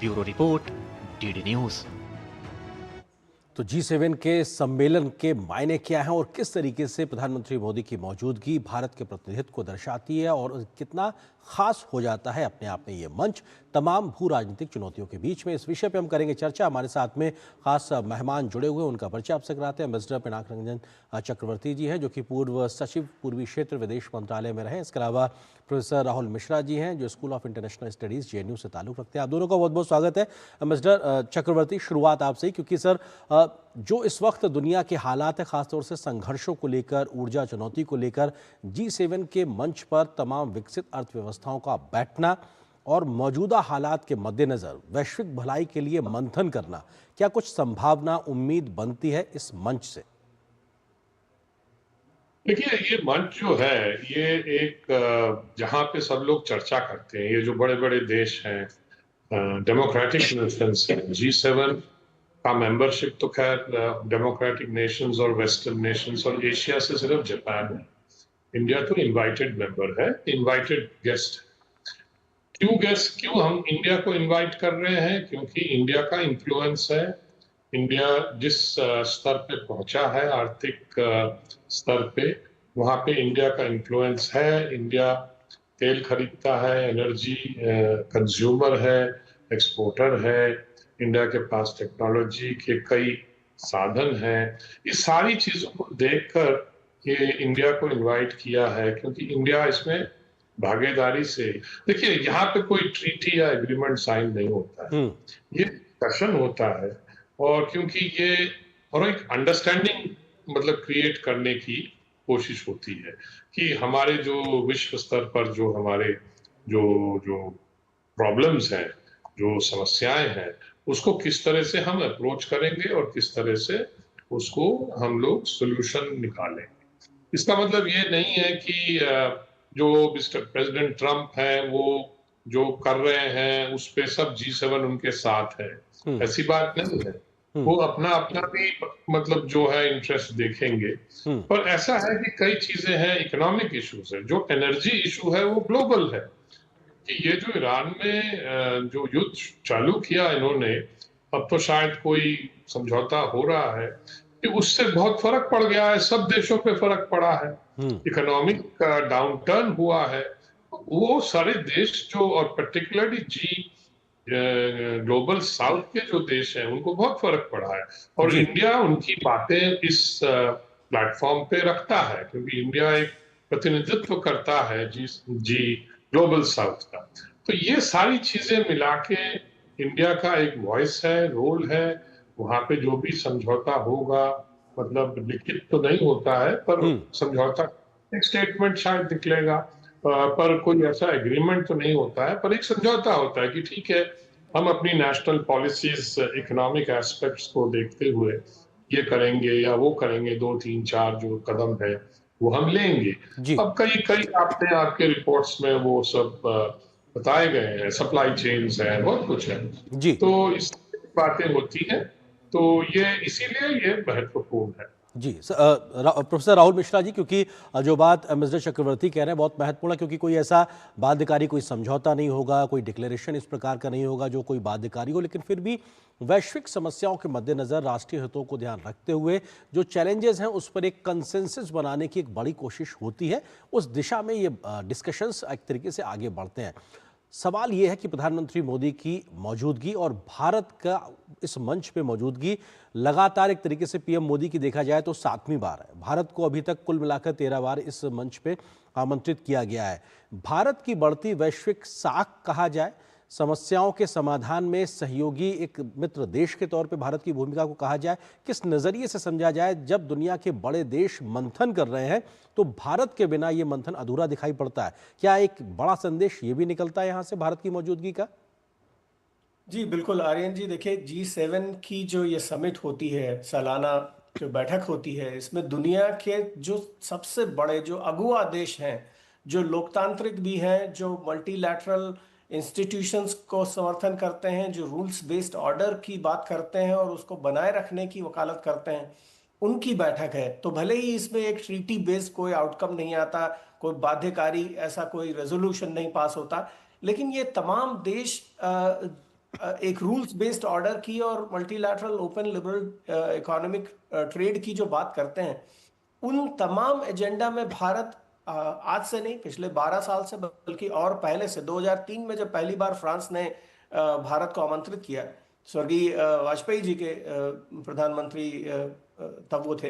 Bureau report, DD news. तो G7 के सम्मेलन के मायने क्या हैं और किस तरीके से प्रधानमंत्री मोदी की मौजूदगी भारत के प्रतिनिधित्व को दर्शाती है और कितना खास हो जाता है अपने आप में ये मंच तमाम भू राजनीतिक चुनौतियों के बीच में, इस विषय पे हम करेंगे चर्चा। हमारे साथ में खास मेहमान जुड़े हुए, उनका परिचय आपसे कराते हैं। एम्बेसडर पिनाक रंजन चक्रवर्ती जी हैं, जो कि पूर्व सचिव पूर्वी क्षेत्र विदेश मंत्रालय में रहे। इसके अलावा प्रोफेसर राहुल मिश्रा जी हैं, जो school of international studies JNU से ताल्लुक़ रखते हैं। आप दोनों का बहुत बहुत स्वागत है। एम्बेसडर चक्रवर्ती, शुरुआत आपसे ही, क्योंकि सर जो इस वक्त दुनिया के हालात है, ख़ासतौर से संघर्षों को लेकर, ऊर्जा चुनौती को लेकर, G7 के मंच पर तमाम विकसित अर्थव्यवस्थाओं का बैठना और मौजूदा हालात के मद्देनज़र वैश्विक भलाई के लिए मंथन करना, क्या कुछ संभावना, उम्मीद बनती है इस मंच से? देखिए, ये मंच जो है, ये एक जहाँ पे सब लोग चर्चा करते हैं, ये जो बड़े बड़े देश हैं, डेमोक्रेटिक नेशंस हैं। G7 का मेंबरशिप तो खैर डेमोक्रेटिक नेशंस और वेस्टर्न नेशंस और एशिया से सिर्फ जापान है। इंडिया तो इनवाइटेड मेंबर है, इनवाइटेड गेस्ट। क्यों हम इंडिया को इनवाइट कर रहे हैं? क्योंकि इंडिया का इन्फ्लुएंस है। इंडिया जिस स्तर पे पहुंचा है, आर्थिक स्तर पे, वहां पे इंडिया का इन्फ्लुएंस है। इंडिया तेल खरीदता है, एनर्जी कंज्यूमर है, एक्सपोर्टर है। इंडिया के पास टेक्नोलॉजी के कई साधन हैं। इस सारी चीजों को देखकर ये इंडिया को इनवाइट किया है, क्योंकि इंडिया इसमें भागीदारी से, देखिए, यहाँ पे कोई ट्रीटी या एग्रीमेंट साइन नहीं होता है, ये डिस्कशन होता है। और क्योंकि ये और एक अंडरस्टैंडिंग मतलब क्रिएट करने की कोशिश होती है कि हमारे जो विश्व स्तर पर जो हमारे जो जो प्रॉब्लम्स हैं, जो समस्याएं हैं, उसको किस तरह से हम अप्रोच करेंगे और किस तरह से उसको हम लोग सोल्यूशन निकालेंगे। इसका मतलब ये नहीं है कि जो मिस्टर प्रेसिडेंट ट्रम्प है वो जो कर रहे हैं उस पे सब G7 उनके साथ है, ऐसी बात नहीं है। वो अपना अपना भी मतलब जो है इंटरेस्ट देखेंगे। पर ऐसा है कि कई चीजें हैं, इकोनॉमिक इश्यूज है, जो एनर्जी इशू है वो ग्लोबल है। कि ये जो ईरान में जो युद्ध चालू किया इन्होंने, अब तो शायद कोई समझौता हो रहा है, कि उससे बहुत फर्क पड़ गया है, सब देशों पे फर्क पड़ा है। इकोनॉमिक डाउनटर्न हुआ है, वो सारे देश जो, और पर्टिकुलरली ग्लोबल साउथ के जो देश हैं, उनको बहुत फर्क पड़ा है। और इंडिया उनकी बातें इस प्लेटफॉर्म पे रखता है, क्योंकि इंडिया एक प्रतिनिधित्व करता है जी ग्लोबल साउथ का। तो ये सारी चीजें मिला के इंडिया का एक वॉइस है, रोल है। वहां पे जो भी समझौता होगा, मतलब लिखित तो नहीं होता है, पर समझौता एक स्टेटमेंट शायद निकलेगा, पर कोई ऐसा एग्रीमेंट तो नहीं होता है, पर एक समझौता होता है कि ठीक है, हम अपनी नेशनल पॉलिसीज, इकोनॉमिक एस्पेक्ट्स को देखते हुए ये करेंगे या वो करेंगे, 2 3 4 जो कदम है वो हम लेंगे। अब कई कई आपने आपके रिपोर्ट्स में वो सब बताए गए हैं, सप्लाई चेन्स है, बहुत कुछ है, तो इस बातें होती हैं, तो ये इसीलिए ये महत्वपूर्ण है। जी प्रोफेसर राहुल मिश्रा जी, क्योंकि जो बात एम्बेसडर चक्रवर्ती कह रहे हैं बहुत महत्वपूर्ण है, क्योंकि कोई ऐसा बाध्यकारी कोई समझौता नहीं होगा, कोई डिक्लेरेशन इस प्रकार का नहीं होगा जो कोई बाध्यकारी हो, लेकिन फिर भी वैश्विक समस्याओं के मद्देनज़र राष्ट्रीय हितों को ध्यान रखते हुए जो चैलेंजेस हैं उस पर एक कंसेंसस बनाने की एक बड़ी कोशिश होती है। उस दिशा में ये डिस्कशंस एक तरीके से आगे बढ़ते हैं। सवाल ये है कि प्रधानमंत्री मोदी की मौजूदगी और भारत का इस मंच पे मौजूदगी लगातार एक तरीके से PM मोदी की देखा जाए तो 7वीं बार है। भारत को अभी तक कुल मिलाकर 13 बार इस मंच पे आमंत्रित किया गया है। भारत की बढ़ती वैश्विक साख कहा जाए, समस्याओं के समाधान में सहयोगी एक मित्र देश के तौर पे भारत की भूमिका को कहा जाए, किस नज़रिए से समझा जाए? जब दुनिया के बड़े देश मंथन कर रहे हैं तो भारत के बिना ये मंथन अधूरा दिखाई पड़ता है। क्या एक बड़ा संदेश ये भी निकलता है यहाँ से भारत की मौजूदगी का? जी बिल्कुल आर्यन जी, देखिए G7 की जो ये समिट होती है, सालाना जो बैठक होती है, इसमें दुनिया के जो सबसे बड़े जो अगुआ देश हैं, जो लोकतांत्रिक भी हैं, जो मल्टीलैटरल इंस्टीट्यूशंस को समर्थन करते हैं, जो रूल्स बेस्ड ऑर्डर की बात करते हैं और उसको बनाए रखने की वकालत करते हैं, उनकी बैठक है। तो भले ही इसमें एक ट्रीटी बेस्ड कोई आउटकम नहीं आता, कोई बाध्यकारी ऐसा कोई रेजोल्यूशन नहीं पास होता, लेकिन ये तमाम देश एक रूल्स बेस्ड ऑर्डर की और multilateral open liberal economic trade की जो बात करते हैं, उन तमाम एजेंडा में भारत आज से नहीं, पिछले 12 साल से, बल्कि और पहले से 2003 में जब पहली बार फ्रांस ने भारत को आमंत्रित किया, स्वर्गीय वाजपेयी जी के प्रधानमंत्री तब वो थे,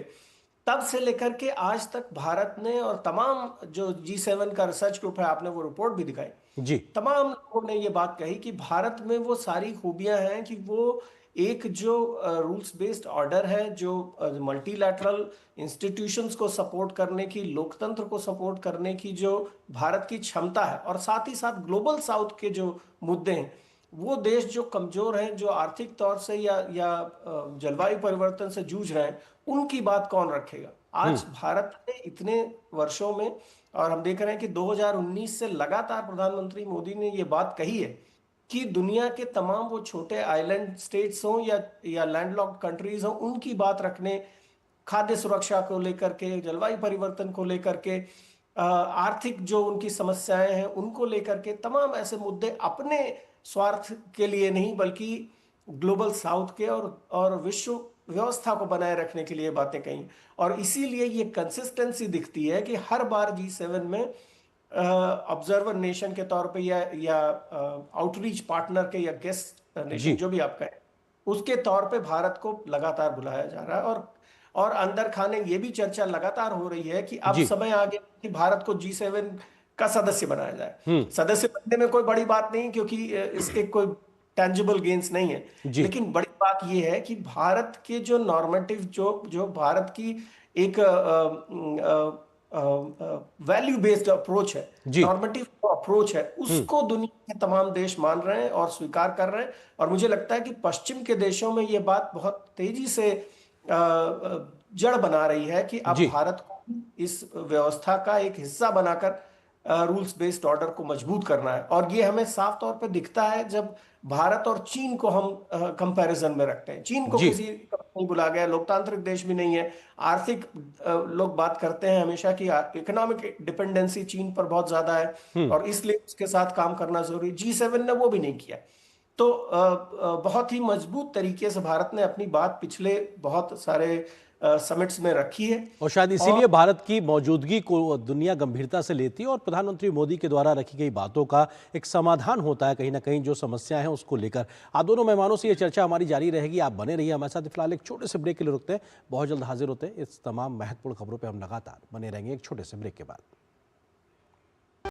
तब से लेकर के आज तक भारत ने, और तमाम जो G7 का रिसर्च ग्रुप है, आपने वो रिपोर्ट भी दिखाई, जी तमाम लोगों ने ये बात कही कि भारत में वो सारी खूबियां हैं कि वो एक जो रूल्स बेस्ड ऑर्डर है, जो मल्टीलैटरल इंस्टीट्यूशंस को सपोर्ट करने की, लोकतंत्र को सपोर्ट करने की जो भारत की क्षमता है, और साथ ही साथ ग्लोबल साउथ के जो मुद्दे हैं, वो देश जो कमजोर हैं, जो आर्थिक तौर से या जलवायु परिवर्तन से जूझ रहे हैं, उनकी बात कौन रखेगा। आज भारत ने इतने वर्षों में, और हम देख रहे हैं कि 2019 से लगातार प्रधानमंत्री मोदी ने ये बात कही है कि दुनिया के तमाम वो छोटे आइलैंड स्टेट्स हों या लैंडलॉक्ड कंट्रीज हों, उनकी बात रखने, खाद्य सुरक्षा को लेकर के, जलवायु परिवर्तन को लेकर के, आर्थिक जो उनकी समस्याएं हैं उनको लेकर के, तमाम ऐसे मुद्दे अपने स्वार्थ के लिए नहीं बल्कि ग्लोबल साउथ के और विश्व व्यवस्था को बनाए रखने के लिए बातें कही। और इसीलिए ये कंसिस्टेंसी दिखती है कि हर बार G7 में ऑब्जर्वर नेशन के तौर पे या आउटरीच पार्टनर के या गेस्ट नेशन जो भी आप कहें, उसके तौर पे भारत को लगातार बुलाया जा रहा है। और अंदर खाने ये भी चर्चा लगातार हो रही है कि अब समय आ गया कि भारत को G7 का सदस्य बनाया जाए। सदस्य बनने में कोई बड़ी बात नहीं, क्योंकि इसके कोई टेंजिबल गेन्स नहीं है, लेकिन बड़ी बात यह है कि भारत के जो नॉर्मेटिव, जो भारत की एक वैल्यू बेस्ड अप्रोच है, नॉर्मेटिव अप्रोच है, उसको दुनिया के तमाम देश मान रहे हैं और स्वीकार कर रहे हैं। और मुझे लगता है कि पश्चिम के देशों में ये बात बहुत तेजी से जड़ बना रही है कि अब भारत को इस व्यवस्था का एक हिस्सा बनाकर रूल्स बेस्ड ऑर्डर को मजबूत करना है। और ये हमें साफ तौर पे दिखता है जब भारत और चीन को हम कंपैरिजन में रखते हैं। चीन को किसी नहीं बुला गया, लोकतांत्रिक देश भी नहीं है, आर्थिक लोग बात करते हैं हमेशा कि इकोनॉमिक डिपेंडेंसी चीन पर बहुत ज्यादा है और इसलिए उसके साथ काम करना जरूरी। G7 ने वो भी नहीं किया। तो बहुत ही मजबूत तरीके से भारत ने अपनी बात पिछले बहुत सारे समिट्स में रखी है, और शायद इसीलिए भारत की मौजूदगी को दुनिया गंभीरता से लेती है और प्रधानमंत्री मोदी के द्वारा रखी गई बातों का एक समाधान होता है कहीं ना कहीं जो समस्याएं हैं उसको लेकर। आप दोनों मेहमानों से ये चर्चा हमारी जारी रहेगी, आप बने रहिए हमारे साथ। फिलहाल एक छोटे से ब्रेक के लिए रुकते हैं, बहुत जल्द हाजिर होते हैं। इस तमाम महत्वपूर्ण खबरों पर हम लगातार बने रहेंगे एक छोटे से ब्रेक के बाद।